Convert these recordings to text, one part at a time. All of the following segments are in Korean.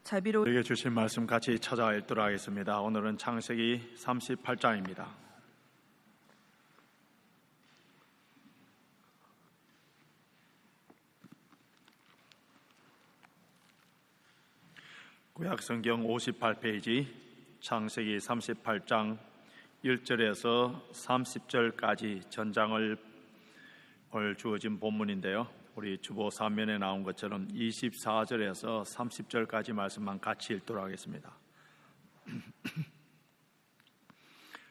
자비로 우리에게 주신 말씀 같이 찾아 읽도록 하겠습니다. 오늘은 창세기 38장입니다. 구약성경 58페이지 창세기 38장 1절에서 30절까지 전장을 오늘 주어진 본문인데요, 우리 주보 3면에 나온 것처럼 24절에서 30절까지 말씀만 같이 읽도록 하겠습니다.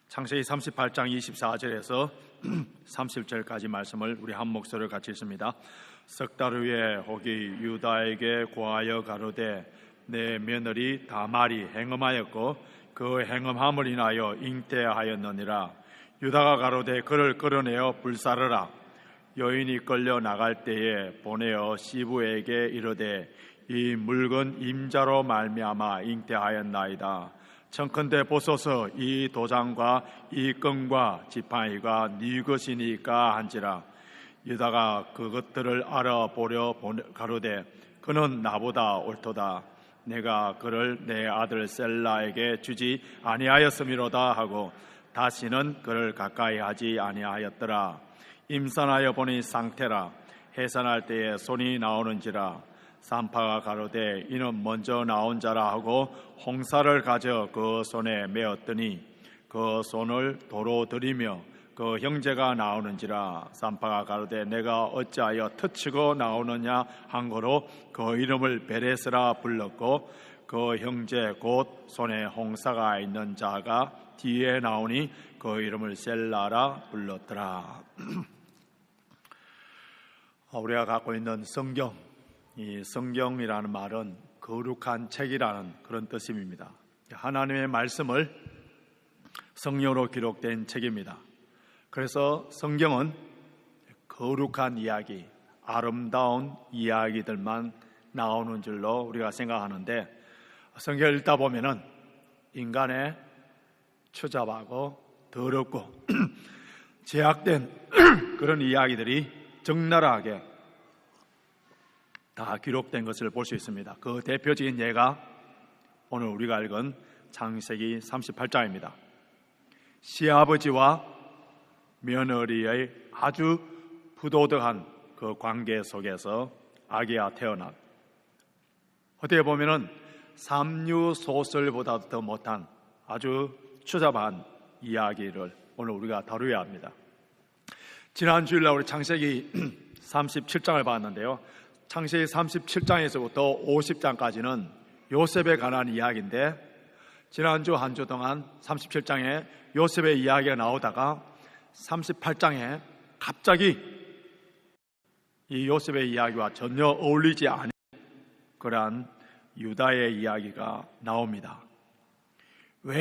창세기 38장 24절에서 30절까지 말씀을 우리 한 목소리로 같이 읽습니다. 석 달 후에 혹이 유다에게 고하여 가로되 내 며느리 다말이 행음하였고 그 행음함을 인하여 잉태하였느니라. 유다가 가로되 그를 끌어내어 불사르라. 여인이 끌려 나갈 때에 보내어 시부에게 이르되 이 물건 임자로 말미암아 잉태하였나이다. 청컨대 보소서 이 도장과 이 끈과 지팡이가 네 것이니까 한지라. 유다가 그것들을 알아보려 가로되 그는 나보다 옳도다. 내가 그를 내 아들 셀라에게 주지 아니하였음이로다 하고 다시는 그를 가까이 하지 아니하였더라. 임산하여 보니 상태라. 해산할 때에 손이 나오는지라. 산파가 가로되 이는 먼저 나온 자라 하고 홍사를 가져 그 손에 메었더니 그 손을 도로 들이며 그 형제가 나오는지라. 산파가 가로되 내가 어찌하여 터치고 나오느냐 한 거로 그 이름을 베레스라 불렀고 그 형제 곧 손에 홍사가 있는 자가 뒤에 나오니 그 이름을 셀라라 불렀더라. 우리가 갖고 있는 성경, 이 성경이라는 말은 거룩한 책이라는 그런 뜻입니다. 하나님의 말씀을 성령으로 기록된 책입니다. 그래서 성경은 거룩한 이야기, 아름다운 이야기들만 나오는 줄로 우리가 생각하는데, 성경을 읽다 보면은 인간의 추잡하고 더럽고 제약된 그런 이야기들이 적나라하게 다 기록된 것을 볼 수 있습니다. 그 대표적인 예가 오늘 우리가 읽은 창세기 38장입니다. 시아버지와 며느리의 아주 부도덕한 그 관계 속에서 아기가 태어난, 어떻게 보면은 삼류소설보다도 더 못한 아주 추잡한 이야기를 오늘 우리가 다루어야 합니다. 지난 주일날 우리 창세기 37장을 봤는데요, 창세기 37장에서부터 50장까지는 요셉에 관한 이야기인데, 지난주 한 주 동안 37장에 요셉의 이야기가 나오다가 38장에 갑자기 이 요셉의 이야기와 전혀 어울리지 않은 그러한 유다의 이야기가 나옵니다. 왜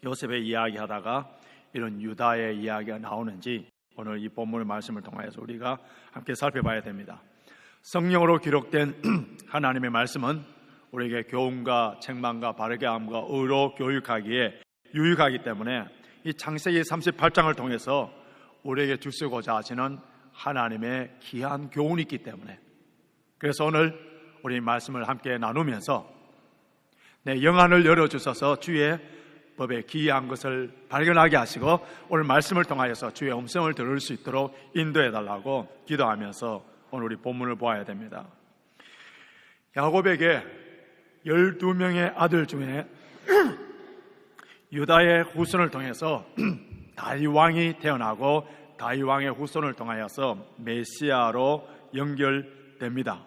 요셉의 이야기하다가 이런 유다의 이야기가 나오는지 오늘 이 본문의 말씀을 통해서 우리가 함께 살펴봐야 됩니다. 성령으로 기록된 하나님의 말씀은 우리에게 교훈과 책망과 바르게 함과 의로 교육하기에 유익하기 때문에 이 창세기 38장을 통해서 우리에게 주시고자 하시는 하나님의 귀한 교훈이 있기 때문에, 그래서 오늘 우리 말씀을 함께 나누면서 내 영안을 열어주셔서 주의 법에 귀한 것을 발견하게 하시고 오늘 말씀을 통하여서 주의 음성을 들을 수 있도록 인도해달라고 기도하면서 오늘 우리 본문을 보아야 됩니다. 야곱에게 12명의 아들 중에 유다의 후손을 통해서 다윗 왕이 태어나고 다윗 왕의 후손을 통하여서 메시아로 연결됩니다.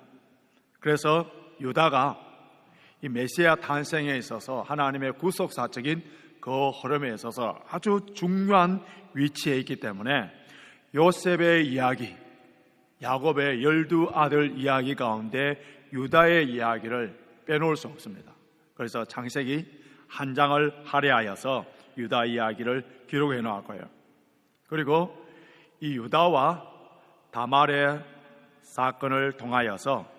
그래서 유다가 이 메시아 탄생에 있어서 하나님의 구속사적인 그 흐름에 있어서 아주 중요한 위치에 있기 때문에 요셉의 이야기, 야곱의 12아들 이야기 가운데 유다의 이야기를 빼놓을 수 없습니다. 그래서 창세기 한 장을 할애하여서 유다 이야기를 기록해 놓았고요. 그리고 이 유다와 다말의 사건을 통하여서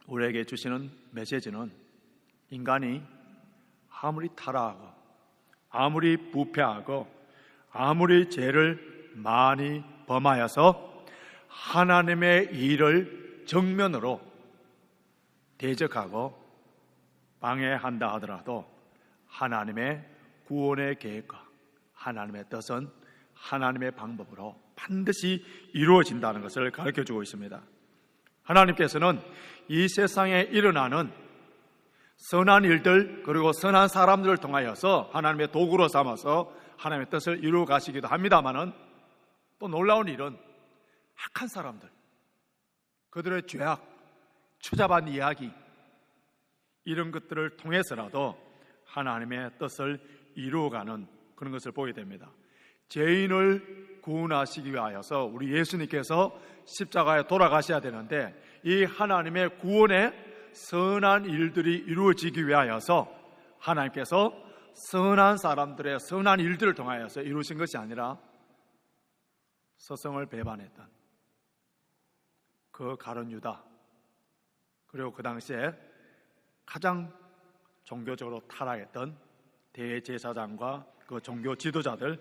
우리에게 주시는 메시지는 인간이 아무리 타락하고 아무리 부패하고 아무리 죄를 많이 범하여서 하나님의 일을 정면으로 대적하고 방해한다 하더라도 하나님의 구원의 계획과 하나님의 뜻은 하나님의 방법으로 반드시 이루어진다는 것을 가르쳐주고 있습니다. 하나님께서는 이 세상에 일어나는 선한 일들 그리고 선한 사람들을 통하여서 하나님의 도구로 삼아서 하나님의 뜻을 이루어 가시기도 합니다마는 또 놀라운 일은 악한 사람들, 그들의 죄악, 추잡한 이야기 이런 것들을 통해서라도 하나님의 뜻을 이루어가는 그런 것을 보게 됩니다. 죄인을 구원하시기 위하여서 우리 예수님께서 십자가에 돌아가셔야 되는데 이 하나님의 구원의 선한 일들이 이루어지기 위하여서 하나님께서 선한 사람들의 선한 일들을 통하여서 이루신 것이 아니라 서성을 배반했던 그 가룟 유다, 그리고 그 당시에 가장 종교적으로 타락했던 대제사장과 그 종교 지도자들,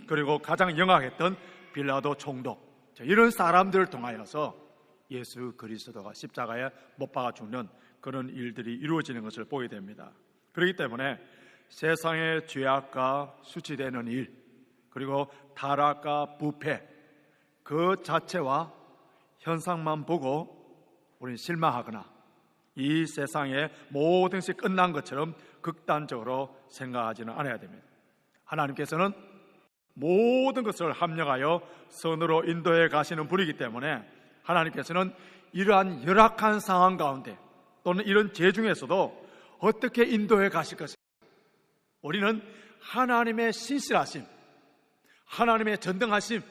그리고 가장 영악했던 빌라도 총독, 이런 사람들을 통하여서 예수 그리스도가 십자가에 못 박아 죽는 그런 일들이 이루어지는 것을 보게 됩니다. 그렇기 때문에 세상의 죄악과 수치되는 일, 그리고 타락과 부패 그 자체와 현상만 보고 우리는 실망하거나 이 세상의 모든 것이 끝난 것처럼 극단적으로 생각하지는 않아야 됩니다. 하나님께서는 모든 것을 합력하여 선으로 인도해 가시는 분이기 때문에 하나님께서는 이러한 열악한 상황 가운데 또는 이런 죄 중에서도 어떻게 인도해 가실 것인가, 우리는 하나님의 신실하심, 하나님의 전능하심,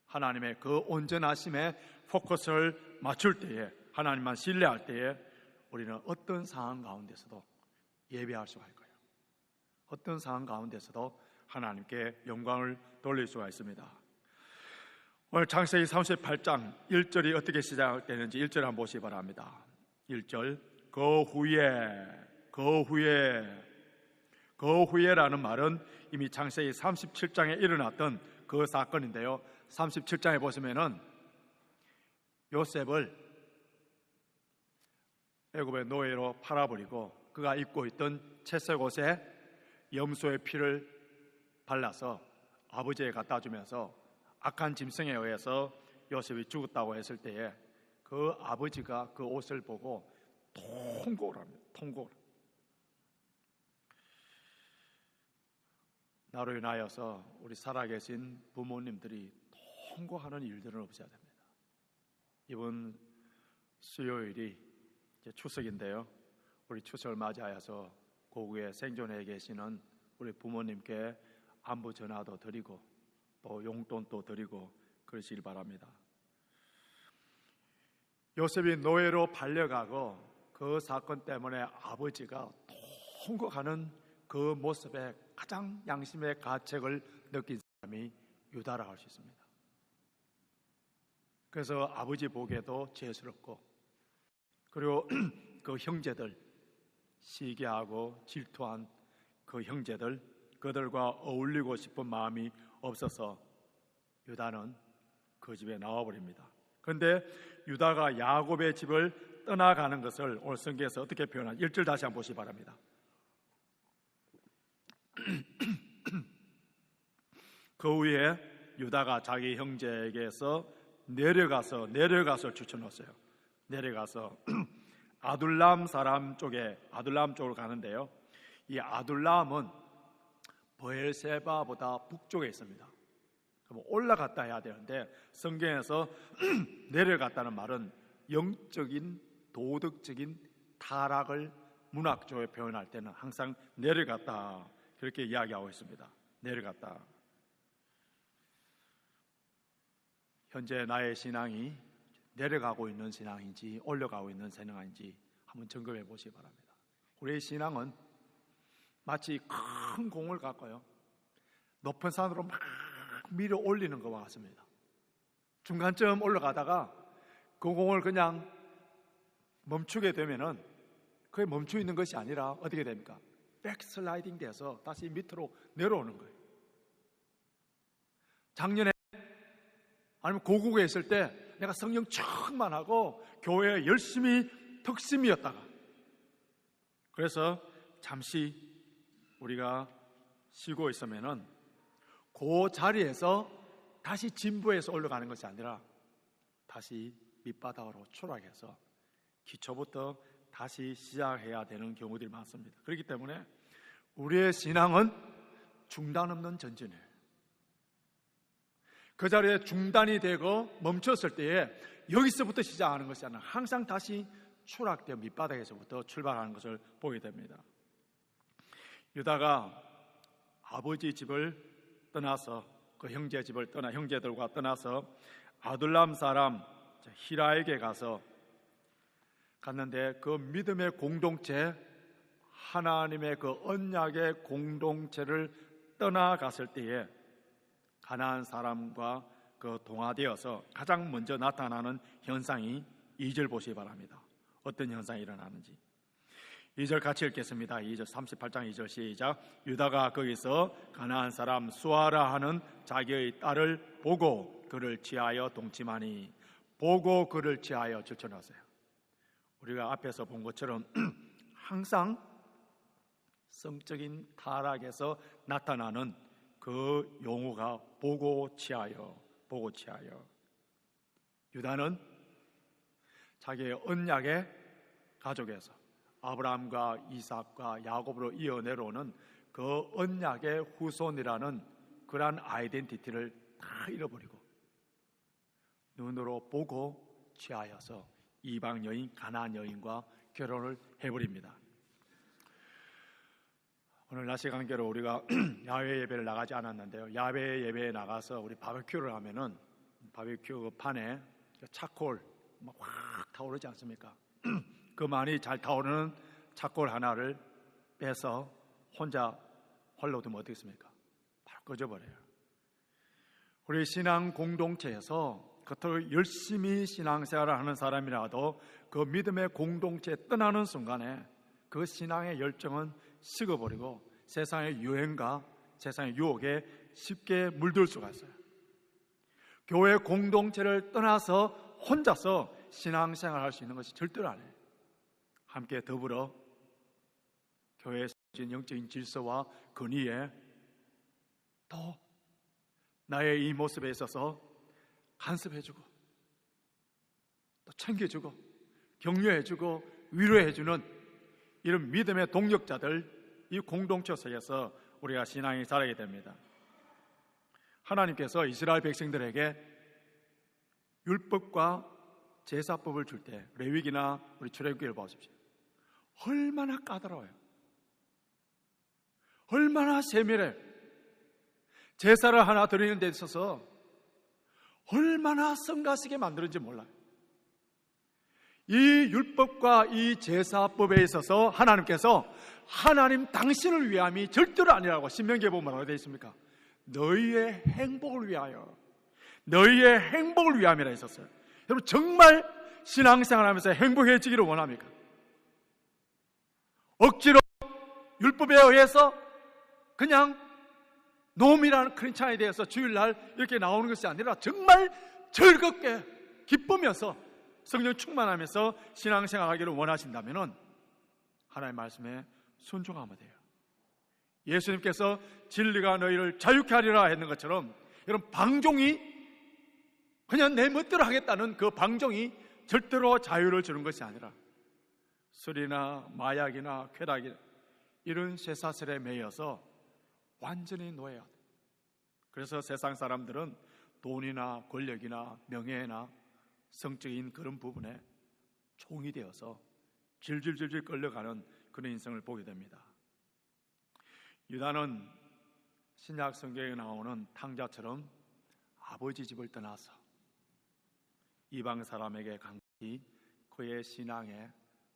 하나님의 그 온전하심에 포커스를 맞출 때에, 하나님만 신뢰할 때에 우리는 어떤 상황 가운데서도 예배할 수가 있고요, 어떤 상황 가운데서도 하나님께 영광을 돌릴 수가 있습니다. 오늘 창세기 38장 1절이 어떻게 시작되는지 1절 한번 보시기 바랍니다. 1절, 그 후에라는 말은 이미 창세기 37장에 일어났던 그 사건인데요, 37장에 보시면은 요셉을 애굽의 노예로 팔아버리고 그가 입고 있던 채색 옷에 염소의 피를 발라서 아버지에 갖다 주면서 악한 짐승에 의해서 요셉이 죽었다고 했을 때에 그 아버지가 그 옷을 보고 통곡을 합니다. 통곡을. 나로 인하여서 우리 살아계신 부모님들이 통곡하는 일들은 없어야 됩니다. 이번 수요일이 이제 추석인데요, 우리 추석을 맞이하여서 고국에 생존해 계시는 우리 부모님께 안부 전화도 드리고 또 용돈도 드리고 그러시길 바랍니다. 요셉이 노예로 팔려가고 그 사건 때문에 아버지가 통곡하는 그 모습에 가장 양심의 가책을 느낀 사람이 유다라고 할 수 있습니다. 그래서 아버지 보기에도 죄스럽고, 그리고 그 형제들, 시기하고 질투한 그 형제들, 그들과 어울리고 싶은 마음이 없어서 유다는 그 집에 나와버립니다. 그런데 유다가 야곱의 집을 떠나가는 것을 오늘 성경에서 어떻게 표현하는지 1절 다시 한번 보시기 바랍니다. 그 후에 유다가 자기 형제에게서 내려가서 추천했어요. 내려가서 아둘람 사람 쪽에, 아둘람 쪽으로 가는데요, 이 아둘람은 브엘세바보다 북쪽에 있습니다. 그럼 올라갔다 해야 되는데 성경에서 내려갔다는 말은 영적인 도덕적인 타락을 문학적으로 표현할 때는 항상 내려갔다 그렇게 이야기하고 있습니다. 내려갔다. 현재 나의 신앙이 내려가고 있는 신앙인지 올라가고 있는 신앙인지 한번 점검해 보시기 바랍니다. 우리의 신앙은 마치 큰 공을 갖고요, 높은 산으로 막 밀어 올리는 것과 같습니다. 중간쯤 올라가다가 그 공을 그냥 멈추게 되면은 그게 멈춰 있는 것이 아니라 어떻게 됩니까? 백슬라이딩 돼서 다시 밑으로 내려오는 거예요. 작년에 아니면 고국에 있을 때 내가 성령 충만하고 교회에 열심히 특심이었다가, 그래서 잠시 우리가 쉬고 있으면은 그 자리에서 다시 진부에서 올라가는 것이 아니라 다시 밑바닥으로 추락해서 기초부터 다시 시작해야 되는 경우들이 많습니다. 그렇기 때문에 우리의 신앙은 중단 없는 전진이에요. 그 자리에 중단이 되고 멈췄을 때에 여기서부터 시작하는 것이 아니라 항상 다시 추락되어 밑바닥에서부터 출발하는 것을 보게 됩니다. 유다가 아버지 집을 떠나서, 그 형제 집을 떠나 형제들과 떠나서 아둘람 사람 히라에게 갔는데 그 믿음의 공동체, 하나님의 그 언약의 공동체를 떠나갔을 때에 가나안 사람과 그 동화되어서 가장 먼저 나타나는 현상이 2절 보시기 바랍니다. 어떤 현상이 일어나는지 2절 같이 읽겠습니다. 2절 38장 2절 시작. 유다가 거기서 가나안 사람 수아라 하는 자기의 딸을 보고 그를 취하여 동침하니, 보고 그를 취하여 질쳐놨어요. 우리가 앞에서 본 것처럼 항상 성적인 타락에서 나타나는 그 용어가 보고 취하여, 보고 취하여. 유다는 자기의 언약의 가족에서 아브라함과 이삭과 야곱으로 이어 내려오는 그 언약의 후손이라는 그러한 아이덴티티를 다 잃어버리고 눈으로 보고 취하여서 이방 여인, 가나안 여인과 결혼을 해버립니다. 오늘 날씨 관계로 우리가 야외 예배를 나가지 않았는데요, 야외 예배에 나가서 우리 바베큐를 하면은 바베큐 판에 차콜 막 확 타오르지 않습니까? 그 많이 잘 타오르는 차콜 하나를 빼서 혼자 홀로 두면 어떻겠습니까? 바로 꺼져버려요. 우리 신앙 공동체에서 겉으로 열심히 신앙생활을 하는 사람이라도 그 믿음의 공동체에 떠나는 순간에 그 신앙의 열정은 식어버리고 세상의 유행과 세상의 유혹에 쉽게 물들 수가 있어요. 교회 공동체를 떠나서 혼자서 신앙생활을 할 수 있는 것이 절대로 아니에요. 함께 더불어 교회에서 영적인 질서와 근위에 또 나의 이 모습에 있어서 간섭해주고 또 챙겨주고 격려해주고 위로해주는 이런 믿음의 동력자들, 이 공동체 속에서 우리가 신앙이 자라게 됩니다. 하나님께서 이스라엘 백성들에게 율법과 제사법을 줄 때 레위기나 우리 출애굽기를 보십시오. 얼마나 까다로워요. 얼마나 세밀해요. 제사를 하나 드리는 데 있어서 얼마나 성가시게 만드는지 몰라요. 이 율법과 이 제사법에 있어서 하나님께서 하나님 당신을 위함이 절대로 아니라고 신명기에 보면 뭐라고 되어 있습니까? 너희의 행복을 위하여, 너희의 행복을 위함이라 했었어요. 여러분 정말 신앙생활하면서 행복해지기를 원합니까? 억지로 율법에 의해서 그냥 노음이라는 크리스찬에 대해서 주일날 이렇게 나오는 것이 아니라 정말 즐겁게 기쁘면서 성령 충만하면서 신앙생활하기를 원하신다면 하나님의 말씀에 순종하면 돼요. 예수님께서 진리가 너희를 자유케 하리라 했는 것처럼 여러분 방종이 그냥 내 멋대로 하겠다는 그 방종이 절대로 자유를 주는 것이 아니라 술이나 마약이나 쾌락이나 이런 쇠사슬에 매여서 완전히 노예야 돼. 그래서 세상 사람들은 돈이나 권력이나 명예나 성적인 그런 부분에 종이 되어서 질질질질 끌려가는 그런 인생을 보게 됩니다. 유다는 신약 성경에 나오는 탕자처럼 아버지 집을 떠나서 이방 사람에게 간 것이 그의 신앙의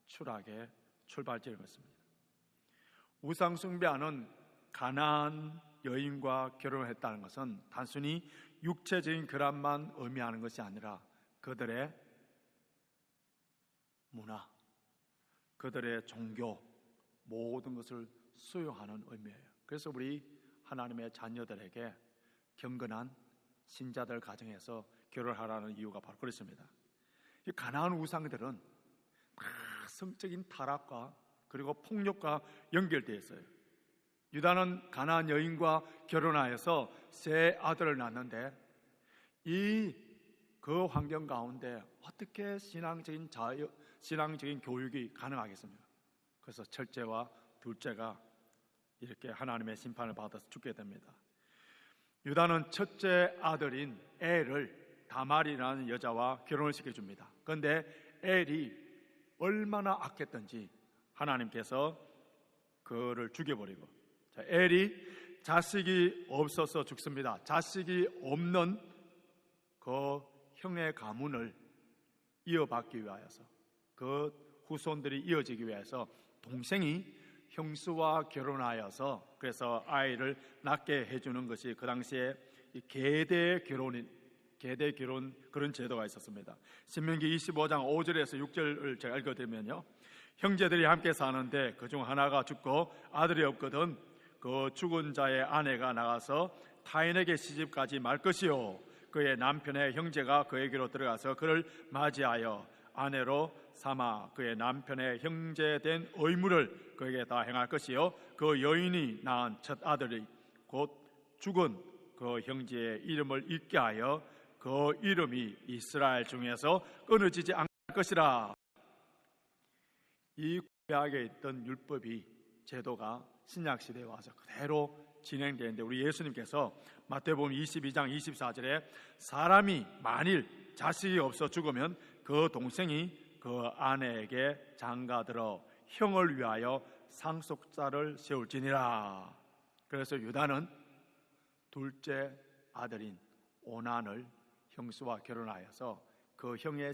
추락의 출발점이었습니다. 우상 숭배하는 가나안 여인과 결혼을 했다는 것은 단순히 육체적인 결합만 의미하는 것이 아니라 그들의 문화, 그들의 종교 모든 것을 수용하는 의미예요. 그래서 우리 하나님의 자녀들에게 경건한 신자들 가정에서 결혼하라는 이유가 바로 그렇습니다. 이 가나안 우상들은 다 성적인 타락과 그리고 폭력과 연결되어 있어요. 유다는 가나안 여인과 결혼하여서 세 아들을 낳는데 그 환경 가운데 어떻게 신앙적인 교육이 가능하겠습니까? 그래서 첫째와 둘째가 이렇게 하나님의 심판을 받아서 죽게 됩니다. 유다는 첫째 아들인 엘을 다말이라는 여자와 결혼을 시켜줍니다. 그런데 엘이 얼마나 악했던지 하나님께서 그를 죽여버리고, 엘이 자식이 없어서 죽습니다. 자식이 없는 그 형의 가문을 이어받기 위하여서, 그 후손들이 이어지기 위해서 동생이 형수와 결혼하여서 그래서 아이를 낳게 해주는 것이 그 당시에 계대 결혼 그런 제도가 있었습니다. 신명기 25장 5절에서 6절을 제가 읽어드리면요, 형제들이 함께 사는데 그중 하나가 죽고 아들이 없거든 그 죽은 자의 아내가 나가서 타인에게 시집가지 말 것이요, 그의 남편의 형제가 그에게로 들어가서 그를 맞이하여 아내로 삼아 그의 남편의 형제된 의무를 그에게 다 행할 것이요, 그 여인이 낳은 첫 아들이 곧 죽은 그 형제의 이름을 잊게 하여 그 이름이 이스라엘 중에서 끊어지지 않을 것이라. 이 구약에 있던 율법이, 제도가 신약시대에 와서 그대로 진행되는데, 우리 예수님께서 마태복음 22장 24절에 사람이 만일 자식이 없어 죽으면 그 동생이 그 아내에게 장가들어 형을 위하여 상속자를 세울지니라. 그래서 유다는 둘째 아들인 오난을 형수와 결혼하여서 그 형의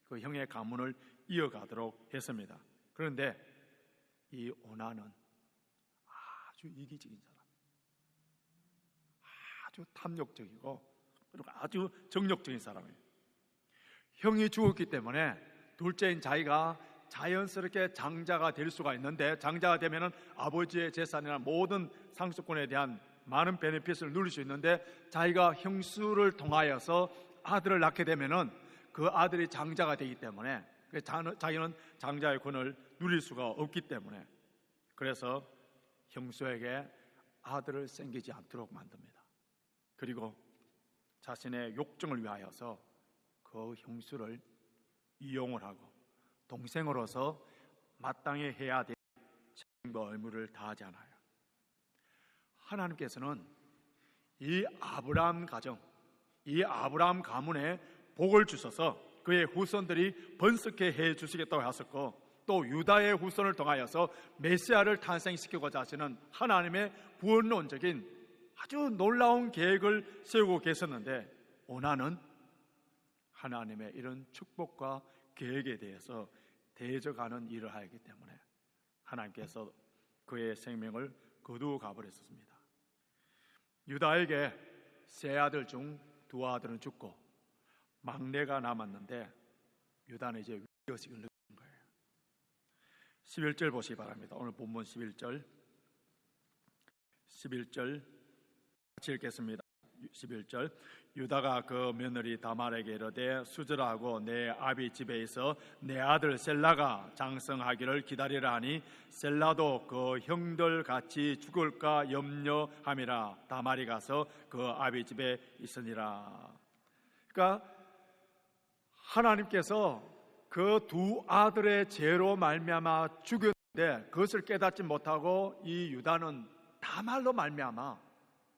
그 형의 가문을 이어가도록 했습니다. 그런데 이 오난은 아주 이기적인 사람, 아주 탐욕적이고 그리고 아주 정욕적인 사람이에요. 형이 죽었기 때문에 둘째인 자기가 자연스럽게 장자가 될 수가 있는데, 장자가 되면은 아버지의 재산이나 모든 상속권에 대한 많은 베네핏을 누릴 수 있는데, 자기가 형수를 통하여서 아들을 낳게 되면은 그 아들이 장자가 되기 때문에 자기는 장자의 권을 누릴 수가 없기 때문에, 그래서 형수에게 아들을 생기지 않도록 만듭니다. 그리고 자신의 욕정을 위하여서 그 형수를 이용을 하고 동생으로서 마땅히 해야 될 책임과 의무를 다하지 않아요. 하나님께서는 이 아브라함 가정, 이 아브라함 가문에 복을 주셔서 그의 후손들이 번성케 해 주시겠다고 하셨고, 또 유다의 후손을 통하여서 메시아를 탄생시키고자 하시는 하나님의 구원론적인 아주 놀라운 계획을 세우고 계셨는데, 오난은 하나님의 이런 축복과 계획에 대해서 대적하는 일을 하기 때문에 하나님께서 그의 생명을 거두어 가버렸습니다. 유다에게 세 아들 중 두 아들은 죽고 막내가 남았는데, 유다는 이제 위기의식을 느낀 거예요. 11절 보시기 바랍니다. 오늘 본문 11절 같이 읽겠습니다. 11절, 유다가 그 며느리 다말에게 이르되 수절하고 내 아비 집에 있어 내 아들 셀라가 장성하기를 기다리라 하니 셀라도 그 형들 같이 죽을까 염려함이라. 다말이 가서 그 아비 집에 있으니라. 그러니까 하나님께서 그 두 아들의 죄로 말미암아 죽였는데 그것을 깨닫지 못하고 이 유다는 다말로 말미암아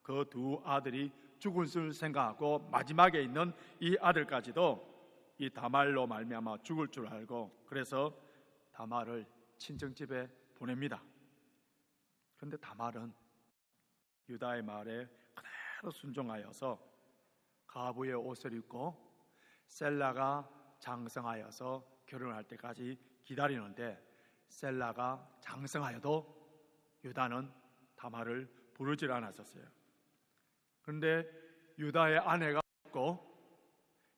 그 두 아들이 죽은 줄 생각하고 마지막에 있는 이 아들까지도 이 다말로 말미암아 죽을 줄 알고, 그래서 다말을 친정집에 보냅니다. 그런데 다말은 유다의 말에 그대로 순종하여서 가부의 옷을 입고 셀라가 장성하여서 결혼할 때까지 기다리는데, 셀라가 장성하여도 유다는 다말을 부르질 않았었어요. 그런데 유다의 아내가 없고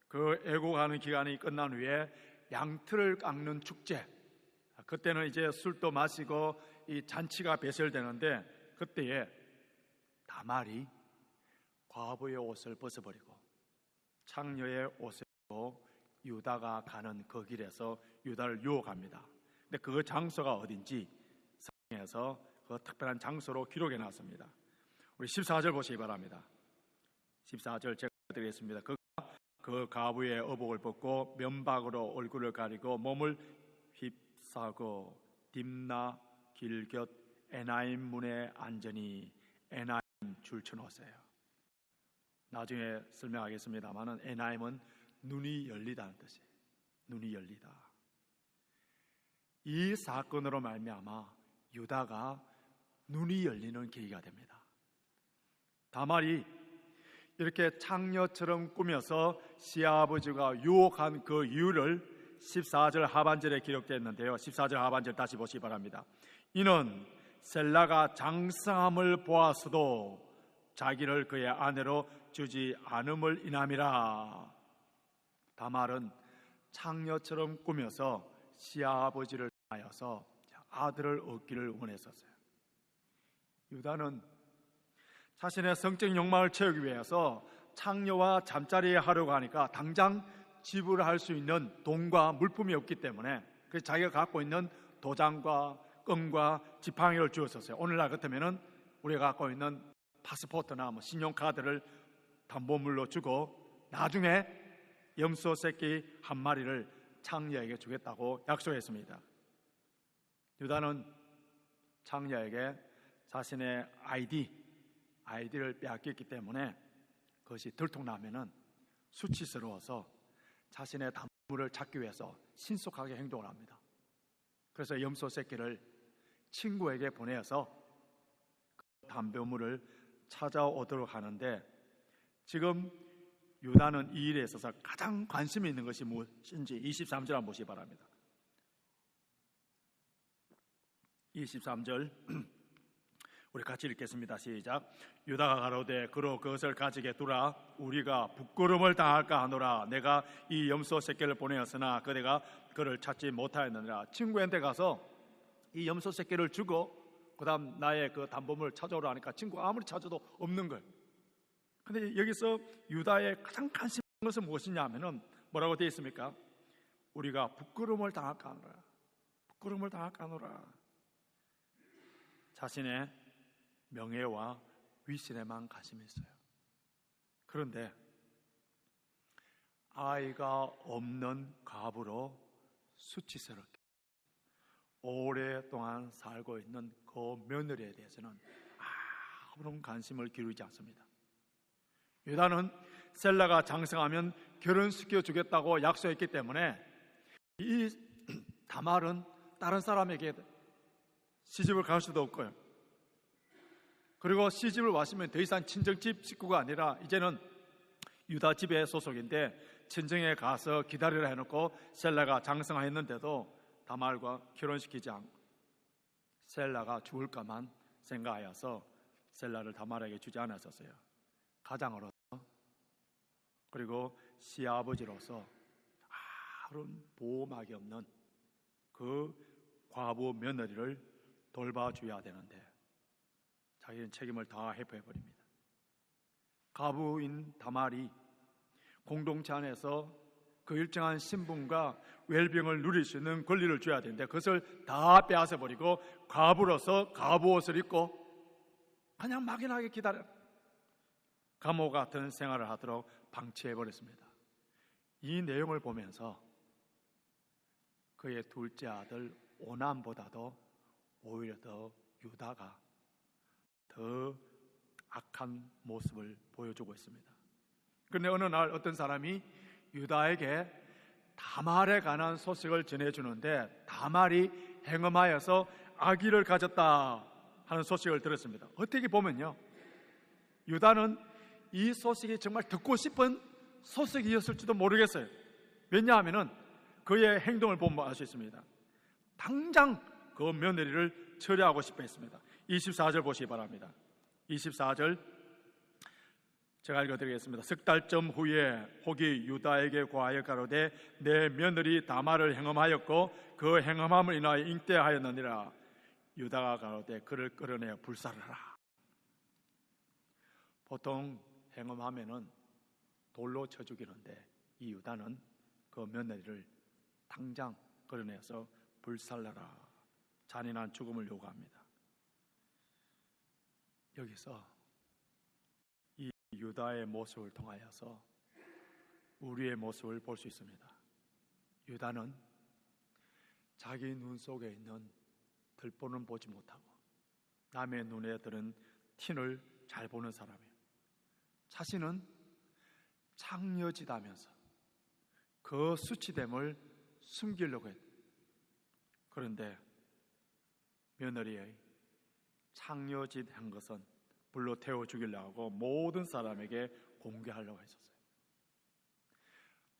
그 애고가는 기간이 끝난 후에 양틀을 깎는 축제, 그때는 이제 술도 마시고 이 잔치가 배설되는데, 그때에 다말이 과부의 옷을 벗어버리고 창녀의 옷을 입고 유다가 가는 그 길에서 유다를 유혹합니다. 근데 그 장소가 어딘지 성경에서 그 특별한 장소로 기록해 놨습니다. 우리 14절 보시기 바랍니다. 14절 제가 드리겠습니다. 그 가부의 어복을 벗고 면박으로 얼굴을 가리고 몸을 휩싸고 딥나 길곁 에나임 문에 앉으니 에나임 줄쳐놓으세요. 나중에 설명하겠습니다만 에나임은 눈이 열리다는 뜻이에요. 눈이 열리다. 이 사건으로 말미암아 유다가 눈이 열리는 계기가 됩니다. 다말이 이렇게 창녀처럼 꾸며서 시아버지가 유혹한 그 이유를 14절 하반절에 기록되어 있는데요. 14절 하반절 다시 보시기 바랍니다. 이는 셀라가 장성함을 보았어도 자기를 그의 아내로 주지 않음을 인함이라. 다말은 창녀처럼 꾸며서 시아버지를 하여서 아들을 얻기를 원했었어요. 유다는 자신의 성적 욕망을 채우기 위해서 창녀와 잠자리에 하려고 하니까 당장 지불할 수 있는 돈과 물품이 없기 때문에 그래서 자기가 갖고 있는 도장과 껌과 지팡이를 주었었어요. 오늘날 같으면은 우리가 갖고 있는 파스포트나 신용카드를 담보물로 주고 나중에 염소 새끼 한 마리를 창녀에게 주겠다고 약속했습니다. 유다는 창녀에게 자신의 아이디를 빼앗겼기 때문에 그것이 들통나면은 수치스러워서 자신의 담보물을 찾기 위해서 신속하게 행동을 합니다. 그래서 염소 새끼를 친구에게 보내서 그 담보물을 찾아오도록 하는데, 지금 유다는 이 일에 있어서 가장 관심이 있는 것이 무엇인지 23절 한번 보시기 바랍니다. 23절 우리 같이 읽겠습니다. 시작. 유다가 가로되 그로 그것을 가지게 두라. 우리가 부끄러움을 당할까 하노라. 내가 이 염소 새끼를 보내었으나 그대가 그를 찾지 못하였느니라. 친구한테 가서 이 염소 새끼를 주고 그 다음 나의 그 담보물을 찾아오라 하니까 친구가 아무리 찾아도 없는 거예요. 근데 여기서 유다의 가장 관심 있는 것은 무엇이냐 하면은 뭐라고 되어 있습니까? 우리가 부끄러움을 당할까 하노라. 부끄러움을 당할까 하노라. 자신의 명예와 위신에만 관심이 있어요. 그런데 아이가 없는 과부로 수치스럽게 오랫동안 살고 있는 그 며느리에 대해서는 아무런 관심을 기울이지 않습니다. 유다는 셀라가 장성하면 결혼시켜 주겠다고 약속했기 때문에 이 다말은 다른 사람에게 시집을 갈 수도 없고요. 그리고 시집을 왔으면 더 이상 친정집 식구가 아니라 이제는 유다 집의 소속인데 친정에 가서 기다리라 해놓고 셀라가 장성하였는데도 다말과 결혼시키지 않고 셀라가 죽을까만 생각하여서 셀라를 다말에게 주지 않았었어요. 가장으로서 그리고 시아버지로서 아무런 보호막이 없는 그 과부 며느리를 돌봐줘야 되는데 자기는 책임을 다 회피해버립니다. 과부인 다말이 공동체 안에서 그 일정한 신분과 웰빙을 누릴 수 있는 권리를 줘야 되는데 그것을 다 빼앗아버리고 과부로서 과부 옷을 입고 그냥 막연하게 기다려 감옥 같은 생활을 하도록 방치해버렸습니다. 이 내용을 보면서 그의 둘째 아들 오난보다도 오히려 더 유다가 더 악한 모습을 보여주고 있습니다. 그런데 어느 날 어떤 사람이 유다에게 다말에 관한 소식을 전해주는데 다말이 행음하여서 아기를 가졌다 하는 소식을 들었습니다. 어떻게 보면요, 유다는 이 소식이 정말 듣고 싶은 소식이었을지도 모르겠어요. 왜냐하면 그의 행동을 보면 알 수 있습니다. 당장 그 며느리를 처리하고 싶어 했습니다. 24절 보시기 바랍니다. 24절 제가 읽어드리겠습니다. 석 달쯤 후에 혹이 유다에게 고하여 가로되 내 며느리 다말을 행음하였고 그 행음함을 인하여 잉태하였느니라. 유다가 가로되 그를 끌어내어 불살하라. 보통 행음하면은 돌로 쳐 죽이는데 이 유다는 그 며느리를 당장 끌어내서 불살라라, 잔인한 죽음을 요구합니다. 여기서 이 유다의 모습을 통하여서 우리의 모습을 볼 수 있습니다. 유다는 자기 눈 속에 있는 들보는 보지 못하고 남의 눈에 들은 틴을 잘 보는 사람이에요. 자신은 창녀지다면서 그 수치됨을 숨기려고 했다. 그런데 며느리의 창녀짓한 것은 불로 태워 죽이려고 하고 모든 사람에게 공개하려고 했었어요.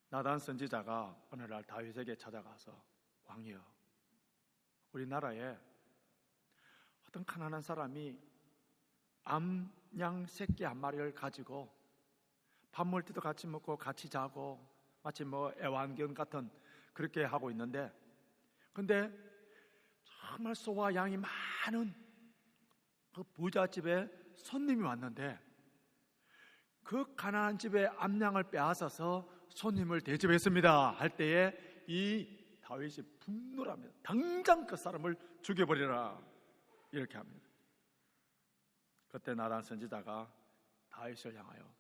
나단 선지자가 어느 날 다윗에게 찾아가서, 왕이여, 우리나라에 어떤 가난한 사람이 암양 새끼 한 마리를 가지고 밥 먹을 때도 같이 먹고 같이 자고 마치 애완견 같은 그렇게 하고 있는데, 근데 정말 소와 양이 많은 그 부잣집에 손님이 왔는데 그 가난한 집의 암양을 빼앗아서 손님을 대접했습니다 할 때에 이 다윗이 분노를 합니다. 당장 그 사람을 죽여버리라, 이렇게 합니다. 그때 나단 선지자가 다윗을 향하여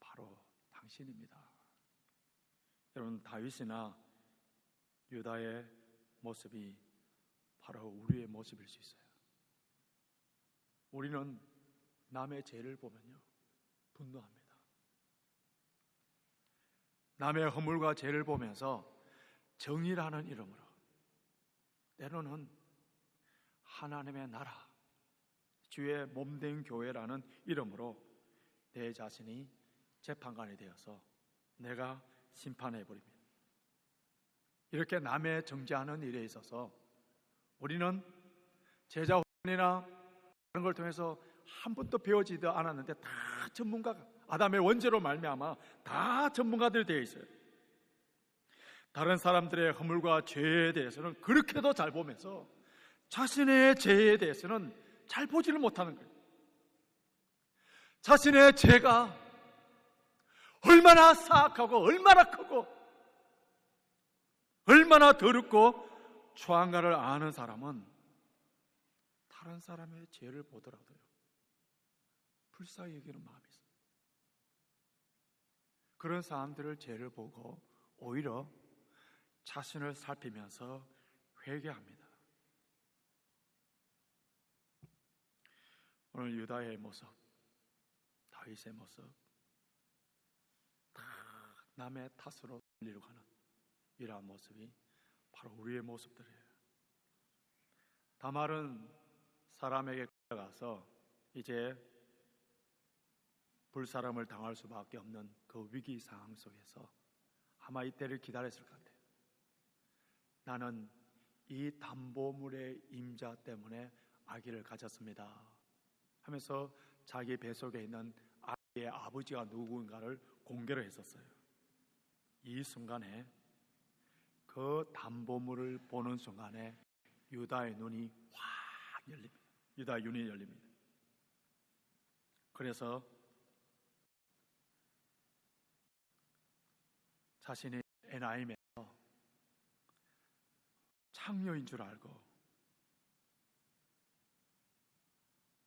바로 당신입니다. 여러분, 다윗이나 유다의 모습이 바로 우리의 모습일 수 있어요. 우리는 남의 죄를 보면요 분노합니다. 남의 허물과 죄를 보면서 정의라는 이름으로, 때로는 하나님의 나라, 주의 몸된 교회라는 이름으로 내 자신이 재판관이 되어서 내가 심판해버립니다. 이렇게 남의 정죄하는 일에 있어서 우리는 제자 훈련이나 그런 걸 통해서 한 번도 배워지지도 않았는데 다 전문가가, 아담의 원죄로 말미암아 다 전문가들이 되어 있어요. 다른 사람들의 허물과 죄에 대해서는 그렇게도 잘 보면서 자신의 죄에 대해서는 잘 보지를 못하는 거예요. 자신의 죄가 얼마나 사악하고 얼마나 크고 얼마나 더럽고 추한가를 아는 사람은 다른 사람의 죄를 보더라도요 불쌍히 여기는 마음이 있어요. 그런 사람들을 죄를 보고 오히려 자신을 살피면서 회개합니다. 오늘 유다의 모습, 다윗의 모습, 다 남의 탓으로 돌리려고 하는 이러한 모습이 바로 우리의 모습들이에요. 다말은 사람에게 가서 이제 불사람을 당할 수밖에 없는 그 위기 상황 속에서 아마 이때를 기다렸을 것 같아요. 나는 이 담보물의 임자 때문에 아기를 가졌습니다 하면서 자기 뱃속에 있는 아기의 아버지가 누구인가를 공개를 했었어요. 이 순간에, 그 담보물을 보는 순간에 유다의 눈이 확 열립니다. 유다의 눈이 열립니다. 그래서 자신이 에나임에서 창녀인 줄 알고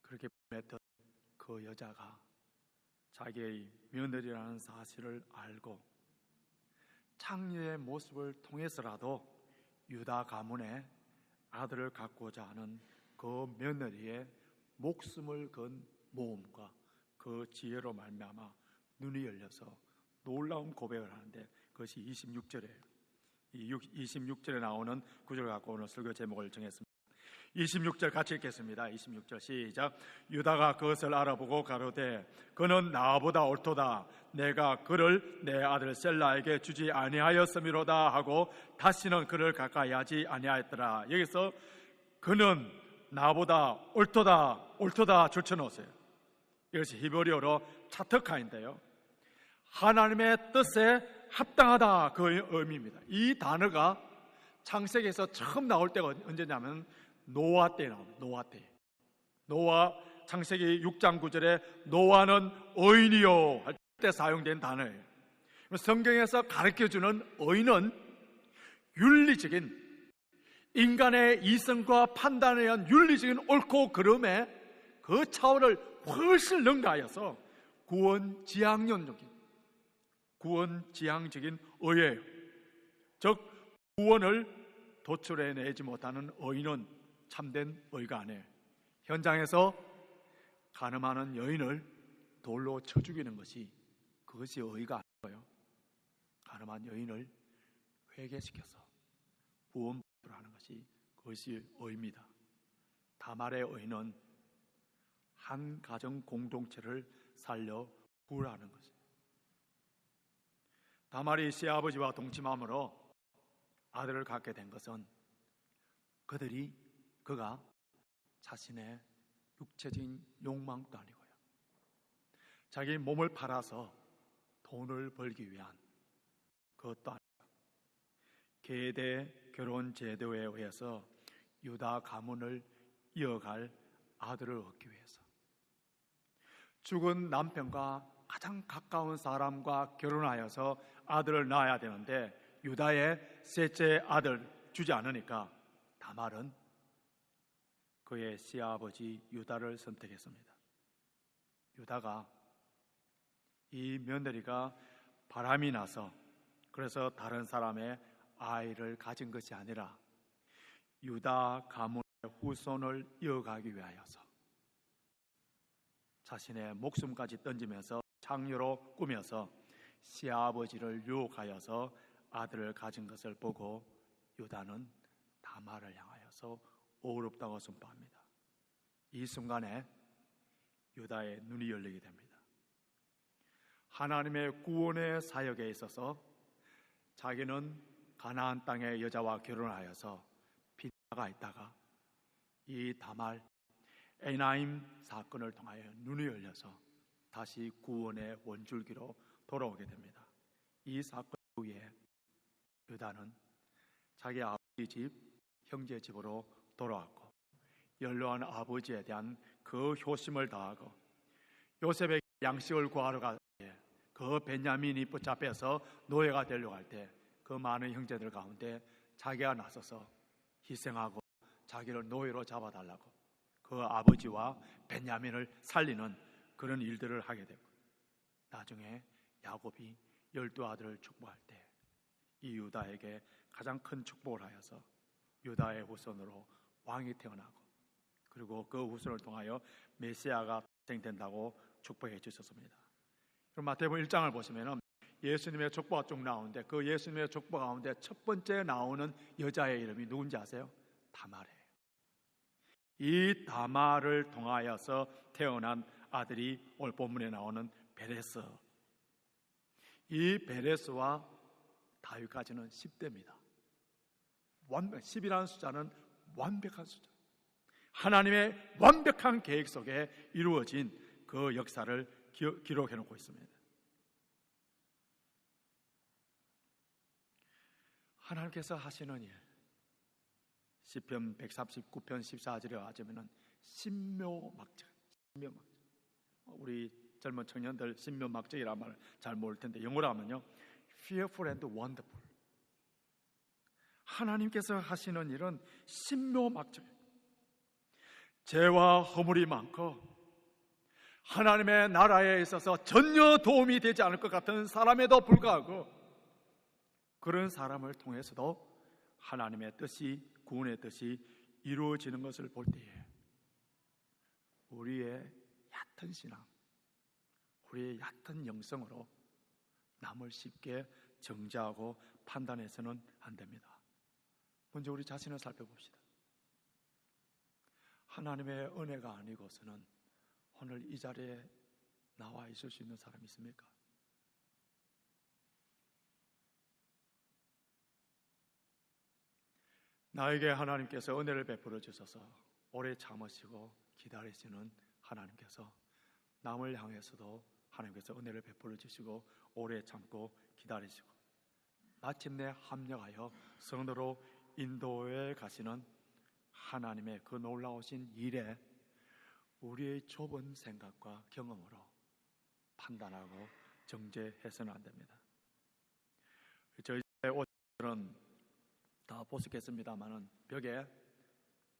그렇게 맺던 그 여자가 자기의 며느리라는 사실을 알고 창녀의 모습을 통해서라도 유다 가문에 아들을 갖고자 하는 그 며느리의 목숨을 건 모험과 그 지혜로 말미암아 눈이 열려서 놀라운 고백을 하는데, 그것이 26절이에요. 이 26절에 나오는 구절을 갖고 오늘 설교 제목을 정했습니다. 26절 같이 읽겠습니다. 26절 시작. 유다가 그것을 알아보고 가로되 그는 나보다 옳도다. 내가 그를 내 아들 셀라에게 주지 아니하였음이로다 하고 다시는 그를 가까이 하지 아니하였더라. 여기서 그는 나보다 옳도다 줄쳐놓으세요. 이것이 히브리어로 차특하인데요, 하나님의 뜻에 합당하다, 그 의미입니다. 이 단어가 창세기에서 처음 나올 때가 언제냐면 노아 때 나옵니다. 노아 때. 노아, 창세기 6장 9절에 노아는 의인이요 할 때 사용된 단어예요. 성경에서 가르쳐주는 의는 윤리적인, 인간의 이성과 판단에 의한 윤리적인 옳고 그름에 그 차원을 훨씬 능가하여서 구원지향적인 의예요. 즉 구원을 도출해내지 못하는 의는 참된 의가 아니에요. 현장에서 간음하는 여인을 돌로 쳐 죽이는 것이, 그것이 의가 아니고요, 간음한 여인을 회개시켜서 구원받으러 하는 것이, 그것이 의입니다. 다말의 의는 한 가정 공동체를 살려 구원하는 것입니다. 다말이 시아버지와 동침함으로 아들을 갖게 된 것은 그가 자신의 육체적인 욕망도 아니고요, 자기 몸을 팔아서 돈을 벌기 위한 그것도 아니고, 계대 결혼 제도에 의해서 유다 가문을 이어갈 아들을 얻기 위해서 죽은 남편과 가장 가까운 사람과 결혼하여서 아들을 낳아야 되는데 유다의 셋째 아들 주지 않으니까 다말은 그의 시아버지 유다를 선택했습니다. 유다가 이 며느리가 바람이 나서, 그래서 다른 사람의 아이를 가진 것이 아니라 유다 가문의 후손을 이어가기 위하여서 자신의 목숨까지 던지면서 창녀로 꾸며서 시아버지를 유혹하여서 아들을 가진 것을 보고 유다는 다말을 향하여서 어렵다고 선포합니다. 이 순간에 유다의 눈이 열리게 됩니다. 하나님의 구원의 사역에 있어서 자기는 가나안 땅의 여자와 결혼하여서 빈자가 있다가 이 다말 에나임 사건을 통하여 눈이 열려서 다시 구원의 원줄기로 돌아오게 됩니다. 이 사건 후에 유다는 자기 아버지 집, 형제 집으로 돌아왔고 연로한 아버지에 대한 그 효심을 다하고 요셉에게 양식을 구하러 갈 때 그 베냐민이 붙잡혀서 노예가 되려고 할 때 그 많은 형제들 가운데 자기가 나서서 희생하고 자기를 노예로 잡아달라고 그 아버지와 베냐민을 살리는 그런 일들을 하게 되고, 나중에 야곱이 12아들을 축복할 때 이 유다에게 가장 큰 축복을 하여서 유다의 후손으로 왕이 태어나고, 그리고 그 후손을 통하여 메시아가 탄생된다고 축복해 주셨습니다. 그럼 마태복음 1장을 보시면 예수님의 축복가 쭉 나오는데 그 예수님의 축복 가운데 첫 번째 나오는 여자의 이름이 누군지 아세요? 다말이에요. 이 다말을 통하여서 태어난 아들이 오늘 본문에 나오는 베레스. 이 베레스와 다윗까지는 10대입니다. 10이라는 숫자는 완벽한 숫자, 하나님의 완벽한 계획 속에 이루어진 그 역사를 기록해 놓고 있습니다. 하나님께서 하시는 일, 시편 139편 14절에 와주면 신묘막적. 우리 젊은 청년들 신묘막적이라는 말을 잘 모를 텐데 영어로 하면요, fearful and wonderful. 하나님께서 하시는 일은 신묘막적이에요. 죄와 허물이 많고 하나님의 나라에 있어서 전혀 도움이 되지 않을 것 같은 사람에도 불구하고 그런 사람을 통해서도 하나님의 뜻이, 구원의 뜻이 이루어지는 것을 볼 때에 우리의 얕은 신앙, 우리의 얕은 영성으로 남을 쉽게 정죄하고 판단해서는 안 됩니다. 먼저 우리 자신을 살펴봅시다. 하나님의 은혜가 아니고서는 오늘 이 자리에 나와 있을 수 있는 사람이 있습니까? 나에게 하나님께서 은혜를 베풀어 주셔서 오래 참으시고 기다리시는 하나님께서 남을 향해서도 하나님께서 은혜를 베풀어 주시고 오래 참고 기다리시고 마침내 합력하여 성도로 인도에 가시는 하나님의 그 놀라우신 일에 우리의 좁은 생각과 경험으로 판단하고 정죄해서는 안 됩니다. 옷들은 다 보셨겠습니다만은 벽에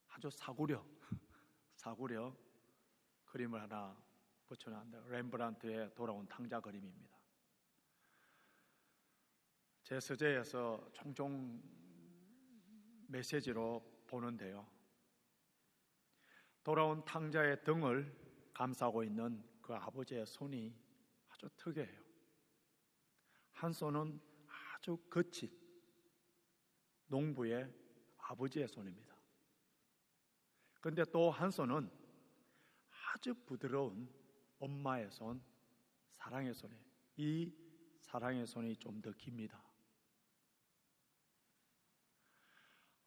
아주 사구려 그림을 하나 붙여놨는데 렘브란트의 돌아온 탕자 그림입니다. 제 서재에서 종종 메시지로 보는데요, 돌아온 탕자의 등을 감싸고 있는 그 아버지의 손이 아주 특이해요. 한 손은 아주 거친 농부의 아버지의 손입니다. 그런데 또 한 손은 아주 부드러운 엄마의 손, 사랑의 손이에요. 이 사랑의 손이 좀 더 깁니다.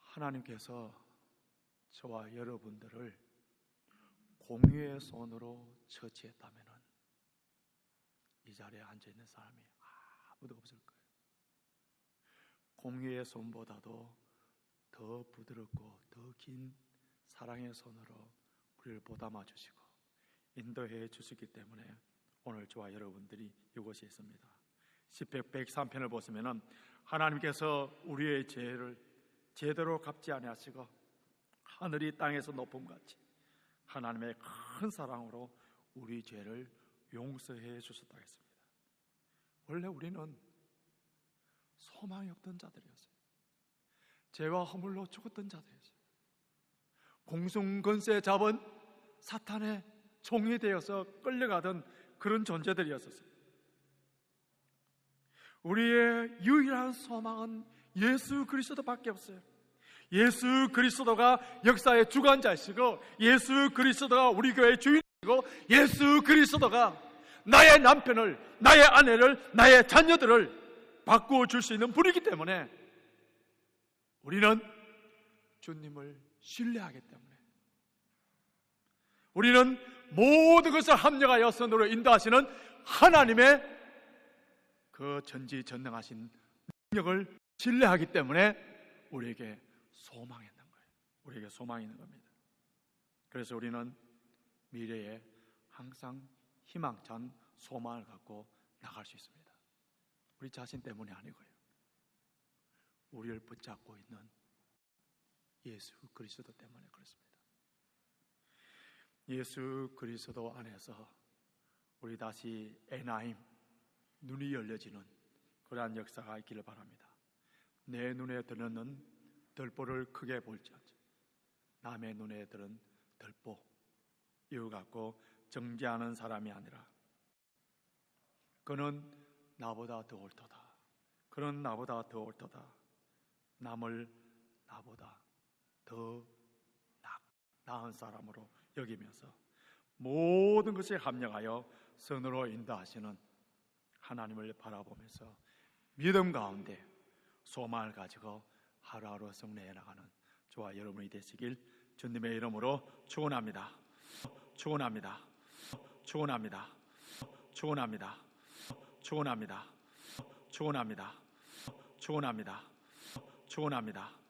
하나님께서 저와 여러분들을 공유의 손으로 처치했다면 이 자리에 앉아있는 사람이 아무도 없을 거예요. 공유의 손보다도 더 부드럽고 더 긴 사랑의 손으로 우리를 보담아 주시고 인도해 주시기 때문에 오늘 저와 여러분들이 이곳에 있습니다. 시편 103편을 보시면 하나님께서 우리의 죄를 제대로 갚지 아니하시고 하늘이 땅에서 높음같이 하나님의 큰 사랑으로 우리 죄를 용서해 주셨다 했습니다. 원래 우리는 소망이 없던 자들이었어요. 죄와 허물로 죽었던 자들이었어요. 공중권세 잡은 사탄의 종이 되어서 끌려가던 그런 존재들이었어요. 우리의 유일한 소망은 예수 그리스도밖에 없어요. 예수 그리스도가 역사의 주관자이시고 예수 그리스도가 우리 교회의 주인이고 예수 그리스도가 나의 남편을, 나의 아내를, 나의 자녀들을 바꾸어 줄 수 있는 분이기 때문에 우리는 주님을 신뢰하기 때문에 우리는 모든 것을 합력하여 선으로 인도하시는 하나님의 그 전지전능하신 능력을 신뢰하기 때문에 우리에게 소망이 있는 거예요. 우리에게 소망이 있는 겁니다. 그래서 우리는 미래에 항상 희망찬 소망을 갖고 나갈 수 있습니다. 우리 자신 때문이 아니고요, 우리를 붙잡고 있는 예수 그리스도 때문에 그렇습니다. 예수 그리스도 안에서 우리 다시 에나임, 눈이 열려지는 그러한 역사가 있기를 바랍니다. 내 눈에 드는 들보를 크게 볼지언정 남의 눈에 드는 들보 이거 갖고 정죄하는 사람이 아니라 그는 나보다 더 옳도다, 그는 나보다 더 옳도다, 남을 나보다 더 나은 사람으로 여기면서 모든 것에 합력하여 선으로 인도하시는 하나님을 바라보면서 믿음 가운데 소망을 가지고 하루하루 승리해 나가는 저와 여러분이 되시길 주님의 이름으로 축원합니다. 축원합니다. 축원합니다. 축원합니다. 축원합니다. 축원합니다. 축원합니다. 축원합니다.